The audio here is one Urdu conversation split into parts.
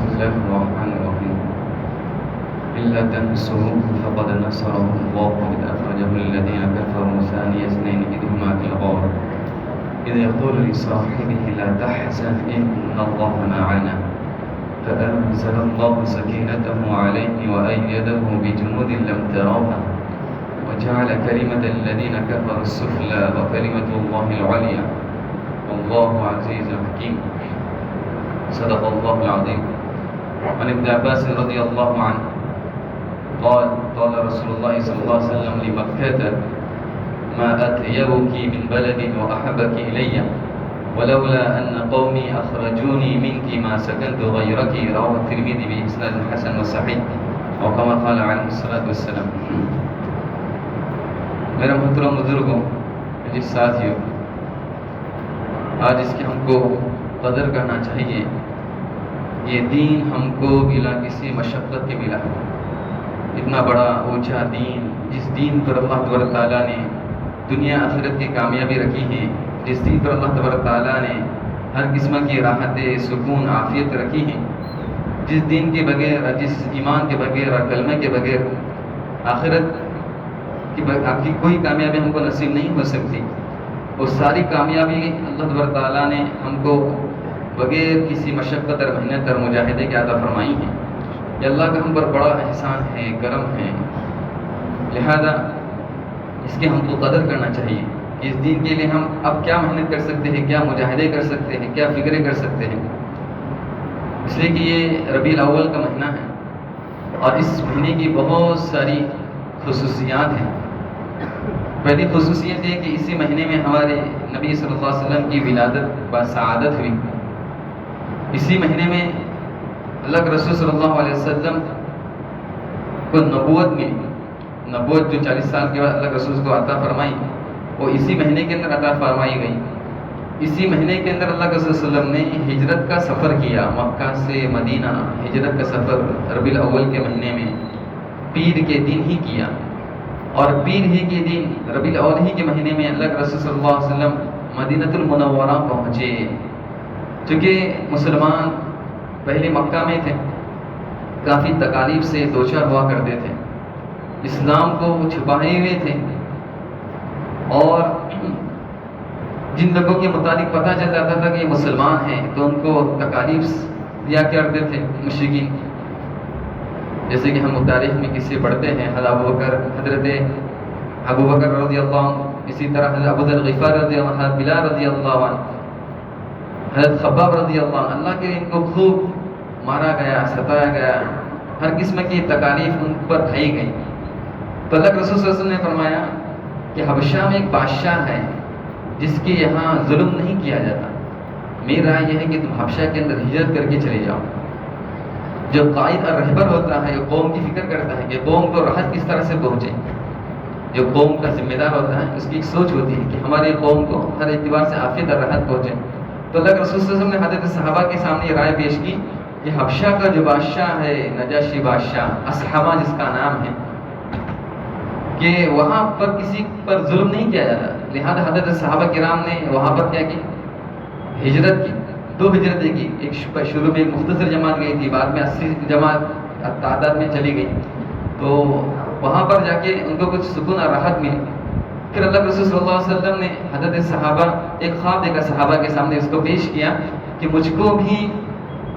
بسم الله الرحمن الرحيم إلا تنصروه فقد نصره الله إذ أخرجه الذين كفروا ثاني اثنين إذ هما في الغار إذ يقول لصاحبه لا تحزن إن الله معنا فأنزل الله سكينته عليه وأيده بجنود لم تروها وجعل كلمة الذين كفروا السفلى وكلمة الله العليا والله عزيز حكيم صدق الله العظيم. عن ابن عباس رضي الله عنه قال قال رسول الله صلى الله عليه وسلم لمكة ما أطيبك من بلد وأحبك إلي ولولا أن قومي أخرجوني منك ما سكنت غيرك. رواه الترمذي بإسناد حسن وصحيح وكما قال عليه الصلاة والسلام. میرے محترم بزرگوں، جس ساتھیوں، آج اس کی ہم کو قدر کرنا چاہیے. یہ دین ہم کو بلا کسی مشقت کے ملا ہے. اتنا بڑا اونچا دین، جس دین پر اللہ تبارک تعالیٰ نے دنیا آخرت کی کامیابی رکھی ہے، جس دین پر اللہ تبارک تعالیٰ نے ہر قسم کی راحت، سکون، عافیت رکھی ہے، جس دین کے بغیر، جس ایمان کے بغیر اور کلمہ کے بغیر آخرت آپ کی کوئی کامیابی ہم کو نصیب نہیں ہو سکتی. وہ ساری کامیابی اللہ تبارک تعالیٰ نے ہم کو بغیر کسی مشقت اور محنت اور مجاہدے کے عطا فرمائی ہیں. یہ اللہ کا ہم پر بڑا احسان ہے، کرم ہے. لہذا اس کی ہم کو قدر کرنا چاہیے. اس دین کے لیے ہم اب کیا محنت کر سکتے ہیں، کیا مجاہدے کر سکتے ہیں، کیا فکریں کر سکتے ہیں. اس لیے کہ یہ ربیع الاول کا مہینہ ہے اور اس مہینے کی بہت ساری خصوصیات ہیں. پہلی خصوصیت یہ کہ اسی مہینے میں ہمارے نبی صلی اللہ علیہ وسلم کی ولادت بسعادت ہوئی. اسی مہینے میں اللہ کے رسول صلی اللہ علیہ وسلم کو نبوت ملی. نبوت جو 40 سال کے بعد اللہ کے رسول کو عطا فرمائی، وہ اسی مہینے کے اندر عطا فرمائی گئی. اسی مہینے کے اندر اللہ کے رسول صلی اللہ علیہ وسلم نے ہجرت کا سفر کیا. مکہ سے مدینہ ہجرت کا سفر ربیع الاول کے مہینے میں پیر کے دن ہی کیا. اور پیر ہی کے دن ربیع الاول ہی کے مہینے میں اللہ کے رسول صلی اللہ علیہ وسلم مدینۃ المنورہ پہنچے. چونکہ مسلمان پہلے مکہ میں تھے، کافی تکالیف سے دوچار ہوا کرتے تھے، اسلام کو چھپائے ہوئے تھے، اور جن لوگوں کے متعلق پتہ چل جاتا تھا کہ یہ مسلمان ہیں تو ان کو تکالیف دیا کرتے تھے مشرکین. جیسے کہ ہم تاریخ میں قصے پڑھتے ہیں، حضرت ابو بکر رضی اللہ عنہ، اسی طرح حضرت ابو ذر غفاری رضی اللہ عنہ، بلال رضی اللہ عنہ، حضرت خباب رضی اللہ عنہ. اللہ کے ان کو خوب مارا گیا، ستایا گیا، ہر قسم کی تکالیف ان پر ڈھائی گئی. تو اللہ کے رسول صلی اللہ علیہ وسلم نے فرمایا کہ حبشہ میں ایک بادشاہ ہے جس کے یہاں ظلم نہیں کیا جاتا. میری رائے یہ ہے کہ تم حبشہ کے اندر ہجرت کر کے چلے جاؤ. جو قائد اور رہبر ہوتا ہے، جو قوم کی فکر کرتا ہے کہ قوم کو راحت کس طرح سے پہنچے، جو قوم کا ذمہ دار ہوتا ہے، اس کی ایک سوچ ہوتی ہے کہ ہماری قوم کو ہر اعتبار سے عافیت اور راحت پہنچے. تو اللہ کے رسول صلی اللہ علیہ وسلم نے حضرت صحابہ کے سامنے یہ رائے پیش کی کہ حبشہ کا جو بادشاہ ہے، نجاشی بادشاہ، اصحابہ جس کا نام ہے، کہ وہاں پر کسی پر ظلم نہیں کیا جاتا. لہذا حضرت صحابہ کرام نے وہاں پر کیا کی، ہجرت کی. 2 ہجرتیں کی. ایک شروع میں ایک مختصر جماعت گئی تھی، بعد میں 80 جماعت تعداد میں چلی گئی. تو وہاں پر جا کے ان کو کچھ سکون اور راحت ملی. پھر اللہ کے رسول صلی اللہ علیہ وسلم نے حضرت صحابہ ایک خواب دیکھا، صحابہ کے سامنے اس کو پیش کیا کہ مجھ کو بھی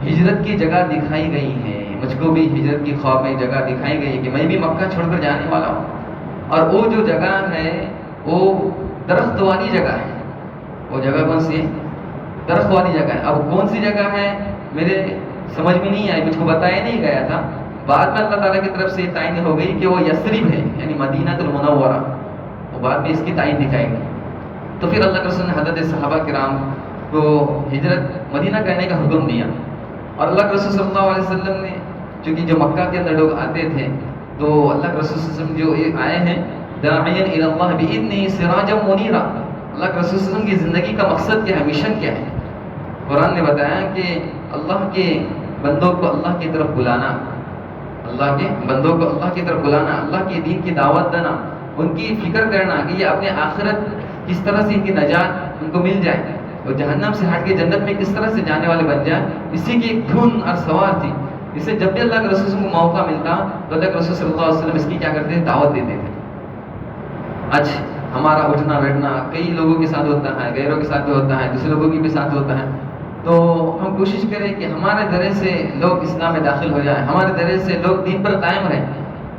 ہجرت کی جگہ دکھائی گئی ہے، مجھ کو بھی ہجرت کی خواب میں جگہ دکھائی گئی ہے کہ میں بھی مکہ چھوڑ کر جانے والا ہوں. اور وہ جو جگہ ہے وہ درخت والی جگہ ہے. وہ جگہ کون سی ہے؟ درخت والی جگہ ہے. اب کون سی جگہ ہے میرے سمجھ میں نہیں آئی، مجھ کو بتایا نہیں گیا تھا. بعد میں اللہ تعالیٰ کی طرف سے تعین ہو گئی کہ وہ یثرب ہے، یعنی مدینہ المنورہ. وہ بعد میں اس کی تعین دکھائی گئی. تو پھر اللہ کے رسول نے حضرت صحابہ کرام کو ہجرت مدینہ کرنے کا حکم دیا. اور اللہ کے رسول صلی اللہ علیہ وسلم نے، چونکہ جو مکہ کے اندر لوگ آتے تھے، تو اللہ کے رسول صلی اللہ علیہ وسلم جو آئے ہیں داعیا الی اللہ باذنہ سراجا منیرا. اللہ کے رسول صلی اللہ علیہ وسلم کی زندگی کا مقصد کیا ہے، مشن کیا ہے؟ قرآن نے بتایا کہ اللہ کے بندوں کو اللہ کی طرف بلانا، اللہ کے بندوں کو اللہ کی طرف بلانا، اللہ کے دین کی دعوت دینا، ان کی فکر کرنا کہ یہ اپنے آخرت کس طرح سے ان کی نجات ان کو مل جائے. وہ جہنم سے ہٹ کے جنت میں کس طرح سے جانے والے بن جائیں، اسی کی ایک دھن اور سوار تھی. اسے جب بھی اللہ کے رسول کو موقع ملتا تو اللہ کے رسول صلی اللہ علیہ وسلم اس کی کیا کرتے تھے، دعوت دیتے تھے. آج ہمارا اٹھنا بیٹھنا کئی لوگوں کے ساتھ ہوتا ہے، غیروں کے ساتھ بھی ہوتا ہے، دوسرے لوگوں کے بھی ساتھ ہوتا ہے. تو ہم کوشش کریں کہ ہمارے ذریعے سے لوگ اسلام میں داخل ہو جائیں، ہمارے ذریعے سے لوگ دین پر قائم رہیں.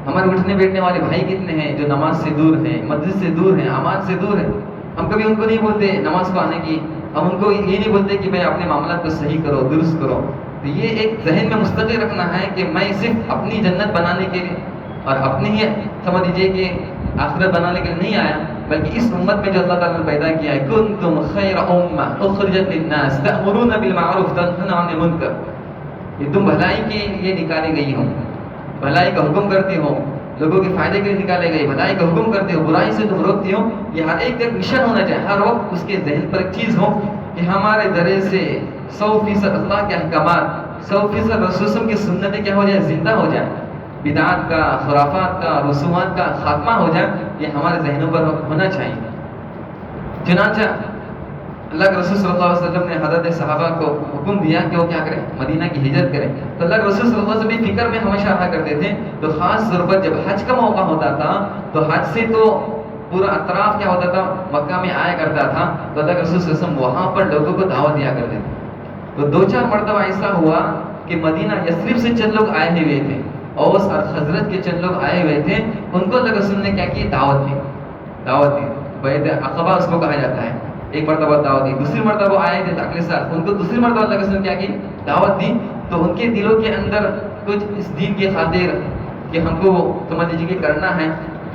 ہمارے اٹھنے بیٹھنے والے بھائی کتنے ہیں جو نماز سے دور ہیں، مسجد سے دور ہیں، اعمال سے دور ہیں. ہم کبھی ان کو نہیں بولتے نماز کو آنے کی، ہم ان کو یہ نہیں بولتے کہ بھائی اپنے معاملات کو صحیح کرو، درست کرو. تو یہ ایک ذہن میں مستقل رکھنا ہے کہ میں صرف اپنی جنت بنانے کے لیے اور اپنی ہی سمجھ لیجیے کہ آخرت بنانے کے لیے نہیں آیا، بلکہ اس امت میں جو اللہ تعالیٰ نے پیدا کیا ہے، کنتم خیر امہ اخرجت للناس تأمرون بالمعروف تنہون عن المنکر، یہ تم بھلائی کے لیے نکالے گئی ہو، بھلائی کا حکم کرتے ہو، لوگوں کے فائدے کے لیے نکالے گئے، بھلائی کا حکم کرتے ہو، برائی سے تم روکتے ہو. یہ ہر ایک کا مشن ہونا چاہیے، ہر وقت اس کے ذہن پر ایک چیز ہو کہ ہمارے ذریعے سے 100% اللہ کے احکامات، 100% رسول کی سنتیں کیا ہو جائے، زندہ ہو جائے، بدعات کا، خرافات کا، رسومات کا خاتمہ ہو جائے. یہ ہمارے ذہنوں پر ہونا چاہیے. چنانچہ اللہ کے رسول صلی اللہ علیہ وسلم نے حضرت صحابہ کو حکم دیا کہ وہ کیا کریں، مدینہ کی ہجرت کریں. تو اللہ کے رسول صلی اللہ علیہ وسلم بھی فکر میں ہمیشہ رہا کرتے تھے. تو خاص طور پر جب حج کا موقع ہوتا تھا تو حج سے تو پورا اطراف کیا ہوتا تھا، مکہ میں آیا کرتا تھا. تو اللہ کے رسول صلی اللہ علیہ وسلم وہاں پر لوگوں کو دعوت دیا کرتے تھے. تو 2-4 مرتبہ ایسا ہوا کہ مدینہ یثرب سے چند لوگ آئے ہوئے تھے، اوس اور خزرج کے چند لوگ آئے ہوئے تھے. ان کو اللہ کے رسول نے کیا کی، دعوت دی. بیعت عقبہ اس کو کہا جاتا ہے. ایک مرتبہ دعوت دی، دوسری مرتبہ آئے تھے اگلے سال، ان کو دوسری مرتبہ اللہ کے رسول نے کیا کی، دعوت دی. تو ان کے دلوں کے اندر کچھ اس دین کی خاطر کہ ہم کو سمجھ لیجیے کہ کرنا ہے،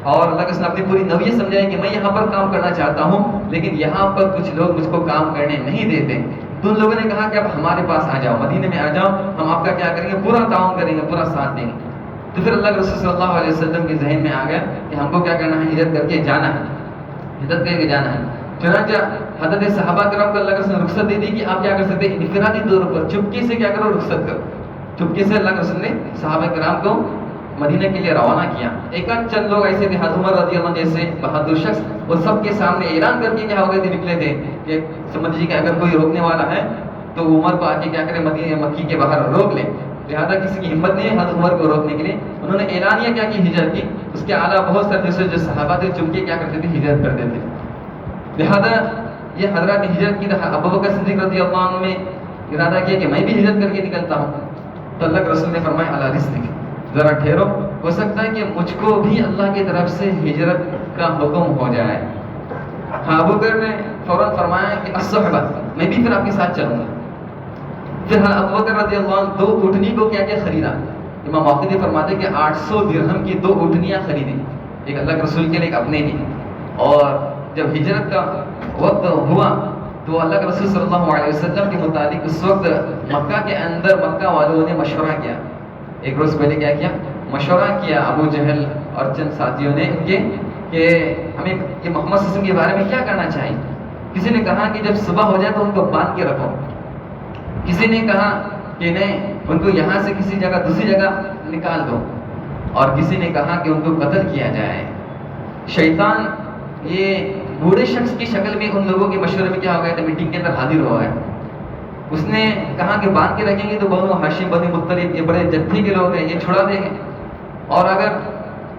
اور اللہ کے رسول نے اپنی پوری نوعیت سمجھائی کہ میں یہاں پر کام کرنا چاہتا ہوں لیکن یہاں پر کچھ لوگ مجھ کو کام کرنے نہیں دیتے. تو ان لوگوں نے کہا کہ اب ہمارے پاس آ جاؤ، مدینے میں آ جاؤ، ہم آپ کا کیا کریں گے، پورا تعاون کریں گے، پورا ساتھ دیں گے. تو پھر اللہ کے رسول صلی اللہ علیہ وسلم کے ذہن میں آ گیا کہ ہم کو کیا کرنا ہے، ہجرت کر کے جانا ہے، ہجرت کر کے جانا ہے. چنانچہ حضرت صحابہ کرام کو اللہ کے رسول نے رخصت دے دی کہ آپ کیا کر سکتے ہیں، انفرادی طور پر چپکے سے کیا کرو، رخصت کرو. چپکے سے اللہ کے رسول نے صحابہ کرام کو مدینہ کے لیے روانہ کیا. ایک آدھ چند لوگ ایسے تھے، حضرت عمر رضی اللہ عنہ جیسے بہادر شخص، وہ سب کے سامنے اعلان کر کے کیا ہو گئے تھے، نکلے تھے کہ سمجھ لیجیے کہ اگر کوئی روکنے والا ہے تو عمر کو آ کے کیا کرے، مدینہ مکی کے باہر روک لے. لہٰذا کسی کی ہمت نہیں ہے حضرت عمر کو روکنے کے لیے. انہوں نے اعلانیہ کیا کی، ہجرت کی. اس کے علاوہ بہت سارے دوسرے جو صحابہ تھے چپکے کیا کرتے تھے، ہجرت کرتے تھے. لہٰذا یہ حضرات نے ہجرت کی. ابو بکر صدیق رضی اللہ عنہ نے ارادہ کیا کہ میں بھی ہجرت کر کے نکلتا ہوں. تو اللہ کے رسول نے فرمایا علی رسلک، ذرا ٹھہرو، ہو سکتا ہے کہ مجھ کو بھی اللہ کی طرف سے ہجرت کا حکم ہو جائے. ہاں، ابو بکر نے فوراً فرمایا کہ الصحبہ، میں بھی پھر آپ کے ساتھ چلوں گا. پھر ابو بکر رضی اللہ عنہ 2 اونٹنی کو کیا کیا خریدا. امام واقعی فرماتے کہ 800 درہم کی 2 اونٹنیاں خریدیں، ایک اللہ کے رسول کے لیے، ایک اپنے لیے. اور جب ہجرت کا وقت ہوا تو اللہ کے رسول صلی اللہ علیہ وسلم کے متعلق اس وقت مکہ کے اندر مکہ والوں نے مشورہ کیا. ایک روز پہلے کیا کیا، مشورہ کیا ابو جہل اور چند ساتھیوں نے ان کے کہ ہمیں یہ محمد صلی اللہ علیہ وسلم کے بارے میں کیا کرنا چاہیے. کسی نے کہا کہ جب صبح ہو جائے تو ان کو باندھ کے رکھو. کسی نے کہا کہ نہیں، ان کو یہاں سے کسی جگہ دوسری جگہ نکال دو. اور کسی نے کہا کہ ان کو قتل کیا جائے. شیطان یہ بوڑھے شخص کی شکل میں ان لوگوں کے مشورے میں کیا ہو گیا تھا، میٹنگ کے اندر حاضر ہوا ہے. اس نے کہا کہ باندھ کے رکھیں گے تو بنو ہاشم بنو مطلب یہ بڑے جتھے کے لوگ ہیں، یہ چھڑا دیں گے. اور اگر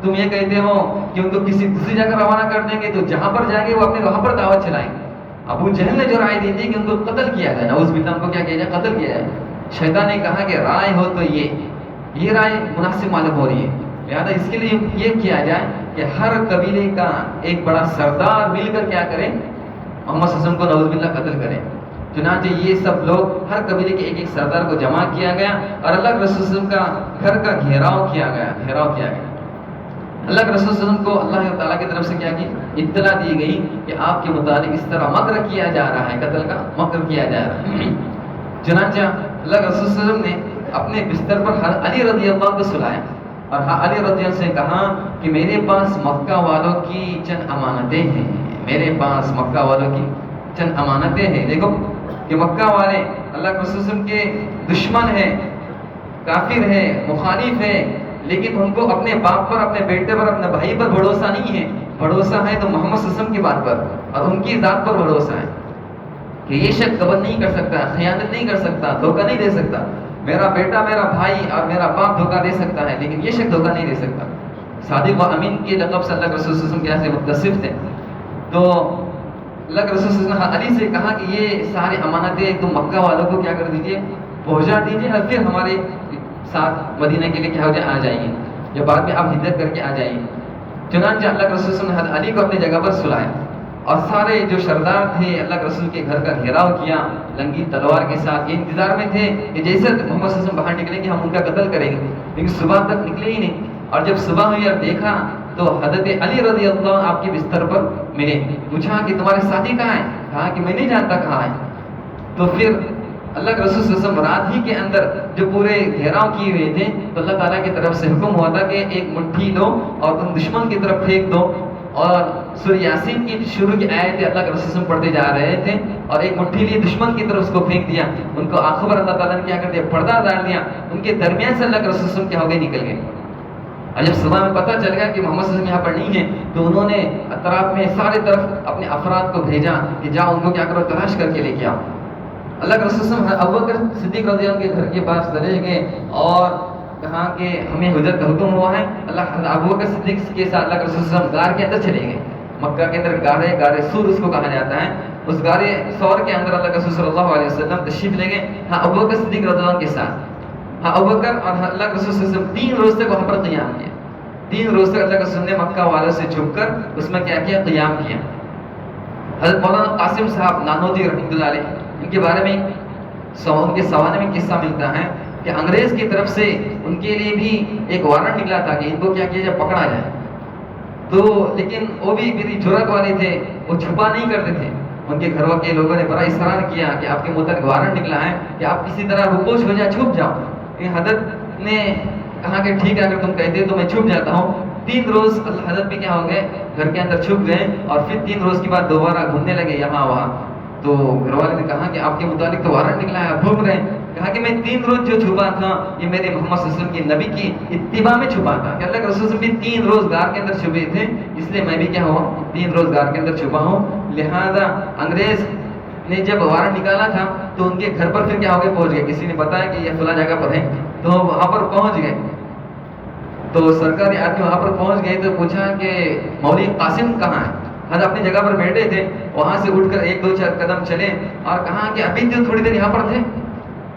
تم یہ کہتے ہو کہ ان کو کسی دوسری جگہ روانہ کر دیں گے تو جہاں پر جائیں گے وہ اپنے وہاں پر دعوت چلائیں گے. ابو جہل نے جو رائے دی تھی کہ ان کو قتل کیا جائے، نعوذ باللہ، ان کو کیا کیا جائے، قتل کیا جائے. شیطان نے کہا کہ رائے ہو تو یہ رائے مناسب معلوم ہو رہی ہے. لہٰذا اس کے لیے یہ کیا جائے کہ ہر قبیلے کا ایک بڑا سردار مل کر کیا کریں، محمد صلی اللہ علیہ وسلم کو نعوذ باللہ قتل کریں. چنانچہ یہ سب لوگ، ہر قبیلے کے ایک سردار کو جمع کیا گیا اور اللہ کے رسول صلی اللہ علیہ وسلم کا گھر کا گھیراؤ کیا گیا. اللہ کے رسول صلی اللہ علیہ وسلم کو اللہ تعالیٰ کی طرف سے کیا کی، اطلاع دی گئی کہ آپ کے متعلق اس طرح مکر کیا جا رہا ہے، قتل کا مکر کیا جا رہا ہے. چنانچہ اللہ کے رسول صلی اللہ علیہ وسلم نے اپنے بستر پر علی رضی اللہ عنہ کو سلایا اور علی رضی اللہ سے کہا کہ میرے پاس مکہ والوں کی چند امانتیں ہیں، میرے پاس مکہ والوں کی چند امانتیں ہیں. دیکھو کہ مکہ والے اللہ کے رسول صلی اللہ علیہ وسلم کے دشمن ہیں، کافر ہیں، مخالف ہیں، لیکن ان کو اپنے باپ پر، اپنے بیٹے پر، اپنے بھائی پر بھروسہ نہیں ہے. بھروسہ ہے تو محمد صلی اللہ علیہ وسلم کی بات پر اور ان کی ذات پر بھروسہ ہے. کہ یہ شخص قبول نہیں کر سکتا، خیانت نہیں کر سکتا، دھوکہ نہیں دے سکتا. میرا بیٹا، میرا بھائی اور میرا باپ دھوکہ دے سکتا ہے لیکن یہ شخص دھوکہ نہیں دے سکتا. صادق و امین کے لقب سے اللہ کے رسول صلی اللہ علیہ وسلم کیا سے متصف تھے. تو اللہ کے رسول صلی اللہ علیہ وسلم علی سے کہا کہ یہ ساری امانتیں تم مکہ والوں کو کیا کر دیجیے، پہنچا دیجیے، اور پھر ہمارے ساتھ مدینہ کے لیے کیا ہو جائے، آ جائیے، یا بعد میں آپ ہجرت کر کے آ جائیے. چنانچہ اللہ کے رسول صلی اللہ علیہ وسلم نے علی کو اپنی جگہ پر سلایا اور سارے جو سردار تھے اللہ کے رسول کے گھر کا گھیراؤ کیا لنگی تلوار کے ساتھ. یہ انتظار میں تھے کہ جیسے محمد صلی اللہ علیہ وسلم باہر نکلیں گے ہم ان کا قتل کریں گے، لیکن صبح تک نکلے ہی نہیں. اور جب صبح ہوئی اور دیکھا تو حضرت علی رضی اللہ عنہ آپ کے بستر پر ملے. پوچھا کہ تمہارے ساتھی کہاں ہیں؟ کہا کہ میں نہیں جانتا کہاں ہے. تو پھر اللہ کے رسول صلی اللہ علیہ وسلم رات ہی کے اندر جو پورے گھیراؤ کیے ہوئے تھے تو اللہ تعالیٰ کی طرف سے حکم ہوا تھا کہ ایک مٹھی لو اور ان دشمن کی طرف پھینک دو. اور سورہ یاسین کی شروع کی آیتیں اللہ کے رسول صلی اللہ علیہ وسلم پڑھتے جا رہے تھے اور ایک مٹھی لیے دشمن کی طرف اس کو پھینک دیا. ان کو آنکھوں پر اللہ تعالیٰ نے کیا کر دیا، پردہ ڈال دیا. ان کے درمیان سے اللہ کے رسول صلی اللہ علیہ وسلم کیا ہو گئے، نکل گئے. اور جب صبح میں پتہ چل گیا کہ محمد صلی اللہ علیہ وسلم یہاں پر نہیں ہے تو انہوں نے اطراف میں سارے طرف اپنے افراد کو بھیجا کہ جاؤ ان کو کیا کرو، تلاش کر کے لے کے آؤ. اللہ کے رسول صلی اللہ علیہ وسلم ابوبکر صدیق رضی اللہ عنہ کے گھر کے پاس چلے گئے اور کہا کہ ہمیں ہجرت کا حکم ہوا ہے. ابوبکر صدیق کے ساتھ اللہ کے رسول صلی اللہ علیہ وسلم غار کے اندر چلے گئے. مکہ کے اندر غار سور اس کو کہا جاتا ہے. اس غار سور کے اندر اللہ کے رسول صلی اللہ علیہ وسلم تشریف لے گئے. ہاں ابوبکر صدیق رضی اللہ عنہ کے ساتھ. ہاں ابوبکر اور اللہ کے رسول صلی اللہ علیہ وسلم 3 روز تک وہاں پر قیام کیا. 3 روز تک اللہ کے رسول نے مکہ والوں سے چھپ کر اس میں کیا قیام کیا. حضرت مولانا قاسم صاحب نانوتوی رحمۃ اللہ علیہ ان کے بارے میں ان کے سوانے میں قصہ ملتا ہے کہ انگریز کی طرف سے ان کے لیے بھی ایک وارنٹ نکلا تھا کہ ان کو کیا کیا جائے، پکڑا جائے. تو لیکن وہ بھی میری جرأت والے تھے، وہ چھپا نہیں کرتے تھے. ان کے گھر کے لوگوں نے بڑا اصرار کیا کہ آپ کے متعلق وارنٹ نکلا ہے کہ آپ کسی طرح رپوش ہو جائے، چھپ جاؤ. حضرت نے کہا کہ ٹھیک ہے اگر تم کہتے تو میں چھپ جاتا ہوں. 3 روز حضرت بھی کیا ہو گئے، گھر کے اندر چھپ گئے اور پھر 3 روز کے بعد دوبارہ گھومنے لگے یہاں وہاں. تو گھر والے نے کہا کہ آپ کے متعلق تو وارنٹ نکلا ہے، آپ گھوم رہے ہیں. کہا کہ میں 3 روز جو چھپا تھا یہ میرے محمد صلی اللہ علیہ وسلم کی نبی کی اتباع میں چھپا تھا کہ اللہ کے رسول بھی 3 روز غار کے اندر چھپے تھے، اس لیے میں بھی کیا ہوا 3 روز غار کے اندر چھپا ہوں. لہذا انگریز نے جب وارنٹ نکالا تھا تو ان کے گھر پر پھر کیا ہو گئے، پہنچ گئے. کسی نے بتایا کہ یہ فلاں جگہ پر ہے تو وہاں پر پہنچ گئے. تو سرکاری آدمی وہاں پر پہنچ گئے تو پوچھا کہ مولوی قاسم کہاں ہے. حضرت اپنی جگہ پر بیٹھے تھے، وہاں سے اٹھ کر 1-2-4 قدم چلے اور کہا کہ ابھی تو تھوڑی دیر یہاں پر تھے.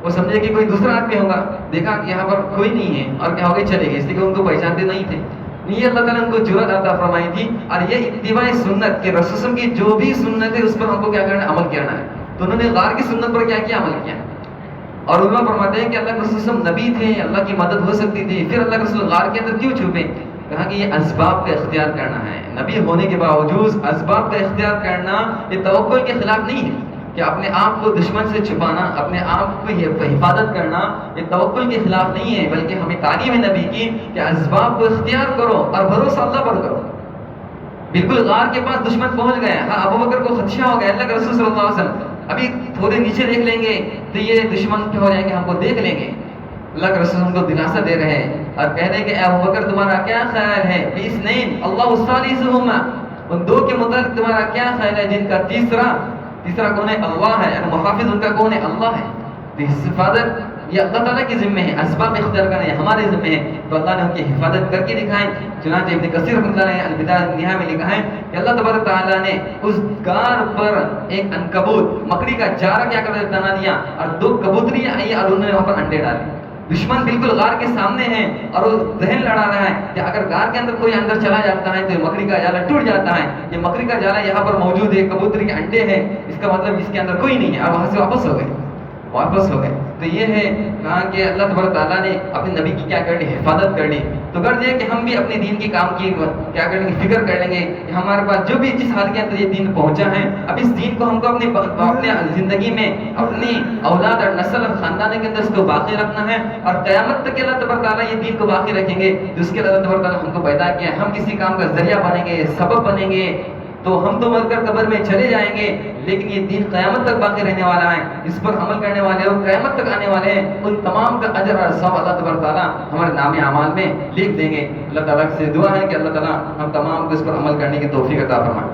وہ سمجھے کہ کوئی دوسرا آدمی ہوگا، دیکھا کہ یہاں پر کوئی نہیں ہے اور کیا ہو گئے، چلے گئے، اس لیے کہ ان کو پہچانتے نہیں تھے. یہ اللہ تعالیٰ نے ان کو جرأت عطا فرمائی تھی. اور یہ اتباع سنت کہ رسول کی جو بھی سنت ہے اس پر ہم کو کیا کرنا ہے، عمل کرنا ہے. تو انہوں نے غار کی سنت پر کیا کیا، عمل کیا. اور علماء فرماتے ہیں کہ اللہ کے رسول نبی تھے، اللہ کی مدد ہو سکتی تھی، پھر اللہ کے رسول غار کے اندر کیوں چھپے. کہا کہ یہ اسباب کا اختیار کرنا ہے. نبی ہونے کے باوجود اسباب کا اختیار کرنا یہ توکل کے خلاف نہیں ہے کہ اپنے آپ کو دشمن سے چھپانا، اپنے آپ کو حفاظت کرنا یہ توکل کے خلاف نہیں ہے، بلکہ ہمیں تعلیم ہے نبی کی کہ اسباب کو اختیار کرو اور بھروسہ اللہ پر کرو. بالکل غار کے پاس دشمن پہنچ گئے. ہاں ابوبکر کو خدشہ ہو گیا، اللہ کے رسول صلی اللہ علیہ وسلم ابھی تھوڑے نیچے دیکھ لیں گے تو یہ دشمن کیا ہو جائیں گے، ہم کو دیکھ لیں گے. اللہ کے رسول ان کو دلاسا دے رہے ہیں اور کہہ رہے ہیں کہ اے ابوبکر تمہارا کیا خیال ہے، اثنین اللہ ثالثہما، ان 2 کے متعلق تمہارا کیا خیال ہے جن کا تیسرا کون ہے، اللہ ہے. اور محافظ ان کا کون ہے، اللہ ہے. تو حفاظت یہ اللہ تعالیٰ کی ذمہ ہے، اسباب اختیار کرنا یہ ہمارے ذمہ ہے. تو اللہ نے ان کی حفاظت کر کے دکھائیں. چنانچہ ابن کثیر رحمۃ اللہ علیہ البدایہ والنہایہ میں لکھا ہے کہ اللہ تبارک تعالیٰ نے اس غار پر ایک عنکبوت مکڑی کا جارہ کیا کر بنا دیا اور 2 کبوتری آئی اور انہوں نے وہاں پر انڈے ڈالے. دشمن بالکل غار کے سامنے ہے اور وہ ذہن لڑا رہا ہے کہ اگر غار کے اندر کوئی اندر چلا جاتا ہے تو یہ مکڑی کا جالا ٹوٹ جاتا ہے. یہ مکڑی کا جالا یہاں پر موجود ہے، کبوتری کے انڈے ہیں، اس کا مطلب اس کے اندر کوئی نہیں ہے. اور وہاں سے واپس ہو گئے. تو یہ ہے کہا کہ اللہ تبارک تعالیٰ نے اپنے نبی کی کیا کرنی، حفاظت کرنی. تو غرض یہ کہ ہم بھی اپنے دین کے کام کی کیا کریں گے، فکر کر لیں گے کہ ہمارے پاس جو بھی جس حال کے اندر یہ دین پہنچا ہے، اب اس دین کو ہم کو اپنے زندگی میں اپنی اولاد اور نسل اور خاندان کے اندر اس کو باقی رکھنا ہے. اور قیامت تک اللہ تبارک تعالیٰ یہ دین کو باقی رکھیں گے جس کے اللہ تبارک تعالیٰ ہم کو پیدا کیا. ہم کسی کام کا ذریعہ بنیں گے، سبب بنیں گے تو ہم تو مر کر قبر میں چلے جائیں گے، لیکن یہ دین قیامت تک باقی رہنے والا ہے. اس پر عمل کرنے والے لوگ قیامت تک آنے والے ہیں. ان تمام کا اجر اور ثواب اللہ تبارک تعالیٰ ہمارے نام اعمال میں لکھ دیں گے. اللہ تعالیٰ سے دعا ہے کہ اللہ تعالیٰ ہم تمام کو اس پر عمل کرنے کی توفیق عطا فرمائے.